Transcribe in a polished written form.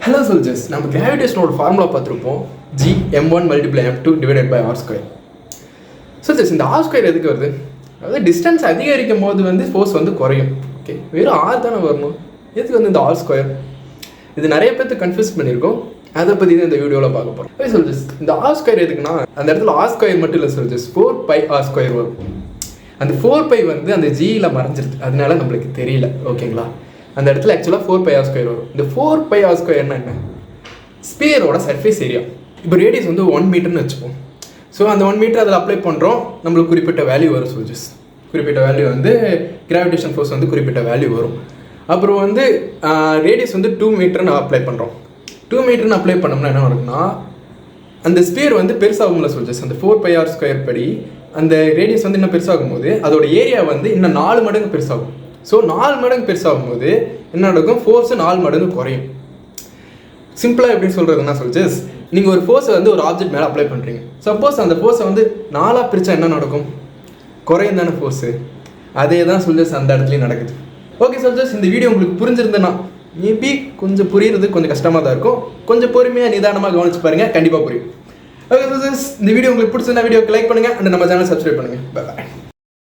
Hello soldiers, நம்ம கிராவிடேஷனோட formula பார்த்துருப்போம். G m1 × m2 divided by r². soldiers, இந்த r² எதுக்கு வருது? அதாவது டிஸ்டன்ஸ் அதிகரிக்கும் போது வந்து ஃபோர்ஸ் வந்து குறையும். ஓகே, வெறும் r தானே வரணும். எதுக்கு வந்து இந்த r²? இது நிறைய பேருக்கு கன்ஃபியூஸ் பண்ணியிருக்கோம். அதை பற்றி தான் இந்த வீடியோவில் பார்க்க போகிறோம். ஓகே soldiers, இந்த r² எதுக்குன்னா அந்த இடத்துல r² மட்டும் இல்லை soldiers, 4πr² வரும். அந்த 4π வந்து அந்த ஜியில் மறைஞ்சிருக்கு, அதனால நம்மளுக்கு தெரியல. ஓகேங்களா? அந்த இடத்துல ஆக்சுவலாக 4πr² வரும். இந்த 4πr² என்ன? ஸ்பியரோட சர்ஃபேஸ் ஏரியா. இப்போ ரேடியஸ் வந்து 1 மீட்டர்னு வச்சுப்போம். ஸோ அந்த 1 மீட்டர் அதில் அப்ளை பண்ணுறோம், நம்மளுக்கு குறிப்பிட்ட வேல்யூ வரும் soldiers. குறிப்பிட்ட வேல்யூ வந்து கிராவிடேஷன் ஃபோர்ஸ் வந்து குறிப்பிட்ட வேல்யூ வரும். அப்புறம் வந்து ரேடியஸ் வந்து 2 மீட்டர்னு அப்ளை பண்ணுறோம். 2 மீட்டர்னு அப்ளை பண்ணோம்னா என்ன நடக்குன்னா, அந்த ஸ்பியர் வந்து பெருசாகும்ல soldiers. அந்த 4πr² படி அந்த ரேடியஸ் வந்து இன்னும் பெருசாகும் போது அதோட ஏரியா வந்து இன்னும் 4 மடங்கு பெருசாகும். ஸோ 4 மடங்கு பெருசாகும் போது என்ன நடக்கும்? ஃபோர்ஸு 4 மடங்கு குறையும். சிம்பிளாக எப்படி சொல்கிறதுனா soldiers, நீங்கள் ஒரு ஃபோர்ஸை வந்து ஒரு ஆப்ஜெக்ட் மேலே அப்ளை பண்ணுறீங்க. சப்போஸ் அந்த ஃபோர்ஸை வந்து 4ஆக பிரித்தா என்ன நடக்கும்? குறையும் தானே ஃபோர்ஸு. அதே தான் soldiers அந்த இடத்துலையும் நடக்குது. ஓகே soldiers, இந்த வீடியோ உங்களுக்கு புரிஞ்சிருந்தேன்னா மேபி கொஞ்சம் புரியுறது கொஞ்சம் கஷ்டமாக தான் இருக்கும். கொஞ்சம் பொறுமையாக நிதானமாக கவனிச்சு பாருங்கள், கண்டிப்பாக புரியும். ஓகே soldiers, இந்த வீடியோ உங்களுக்கு பிடிச்சிருந்தா வீடியோக்கு லைக் பண்ணுங்கள், அண்ட் நம்ம சேனல் சப்ஸ்கிரைப் பண்ணுங்கள். பை.